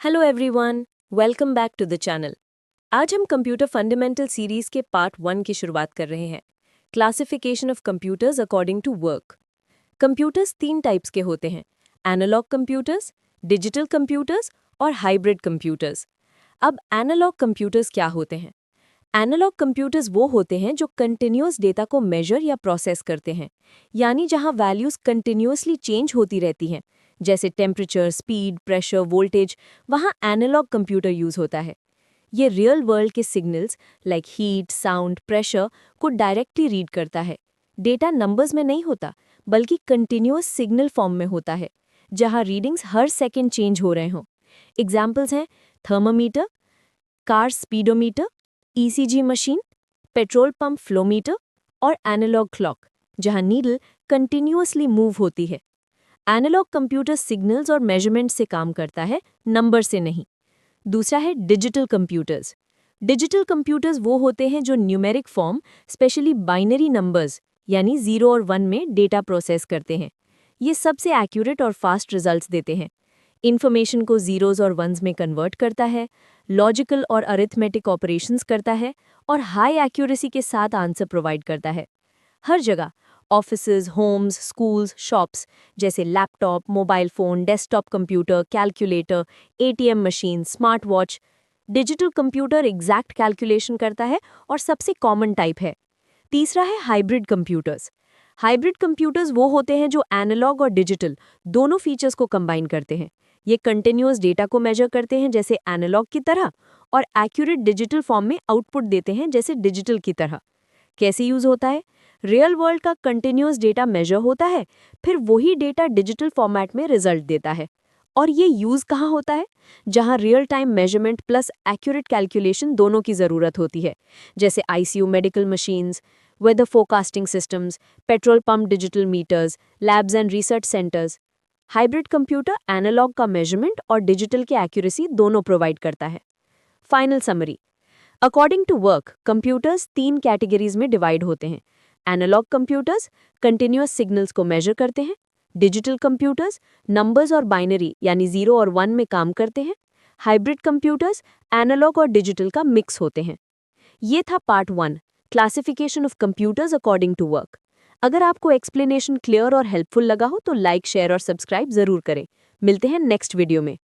Hello everyone, welcome back to the channel. आज हम computer fundamental series के part 1 की शुरुआत कर रहे हैं। Classification of computers according to work. Computers 3 types के होते हैं: एनालॉग कंप्यूटर्स, डिजिटल कंप्यूटर्स और हाइब्रिड कंप्यूटर्स। अब एनालॉग कंप्यूटर्स क्या होते हैं? एनालॉग कंप्यूटर्स वो होते हैं जो कंटिन्यूअस डेटा को मेजर या प्रोसेस करते हैं, यानी जहां वैल्यूज कंटिन्यूअसली चेंज होती रहती हैं, जैसे टेम्परेचर, स्पीड, प्रेशर, वोल्टेज। वहां एनालॉग कंप्यूटर यूज होता है। ये रियल वर्ल्ड के signals like heat, sound, pressure को डायरेक्टली रीड करता है। डेटा नंबर्स में नहीं होता, बल्कि कंटिन्यूअस सिग्नल फॉर्म में होता है, जहां रीडिंग्स हर सेकेंड चेंज हो रहे हों। एग्जाम्पल्स हैं thermometer, car speedometer, ECG machine, petrol pump flowmeter और एनालॉग क्लॉक, जहां नीडल कंटिन्यूअसली मूव होती है। एनालॉग कंप्यूटर सिग्नल्स और मेजरमेंट से काम करता है, नंबर से नहीं। दूसरा है डिजिटल कंप्यूटर्स। डिजिटल कंप्यूटर्स वो होते हैं जो numeric form, specially binary numbers यानी 0 और 1 में डेटा प्रोसेस करते हैं। ये सबसे एक्यूरेट और फास्ट रिजल्ट्स देते हैं। इन्फॉर्मेशन को जीरोज और वंस में कन्वर्ट करता है, लॉजिकल और अरिथमेटिक ऑपरेशंस करता है और हाई एक्यूरेसी के साथ आंसर प्रोवाइड करता है। हर जगह ऑफिसेज, होम्स, स्कूल्स, शॉप्स जैसे laptop, mobile phone, desktop computer, calculator, ATM machine, smart watch. Digital computer exact calculation करता है और सबसे कॉमन टाइप है। तीसरा है हाइब्रिड कंप्यूटर्स। हाइब्रिड कंप्यूटर्स वो होते हैं जो एनालॉग और डिजिटल दोनों फीचर्स को कंबाइन करते हैं। ये कंटिन्यूअस डेटा को मेजर करते हैं जैसे एनालॉग की तरह, और एक्यूरेट डिजिटल फॉर्म में आउटपुट देते हैं जैसे डिजिटल की तरह। कैसे यूज होता है? रियल वर्ल्ड का कंटिन्यूअस डेटा मेजर होता है, फिर वही डेटा डिजिटल फॉर्मेट में रिजल्ट देता है। और ये यूज कहाँ होता है? जहां real time measurement plus accurate calculation दोनों की जरूरत होती है, जैसे ICU medical machines, weather forecasting systems, petrol pump digital meters, labs and research centres. Hybrid computer analog का मेजरमेंट और डिजिटल की एक्यूरेसी दोनों प्रोवाइड करता है। Final summary. According to work, computers 3 categories में डिवाइड होते हैं। एनालॉग कंप्यूटर्स कंटिन्यूअस सिग्नल्स को मेजर करते हैं। डिजिटल कंप्यूटर्स नंबर्स और बाइनरी यानी 0 और 1 में काम करते हैं। हाइब्रिड कंप्यूटर्स एनालॉग और डिजिटल का मिक्स होते हैं। ये था part 1, classification of computers according to work. अगर आपको एक्सप्लेनेशन क्लियर और हेल्पफुल लगा हो तो लाइक, शेयर और सब्सक्राइब जरूर करें। मिलते हैं नेक्स्ट वीडियो में।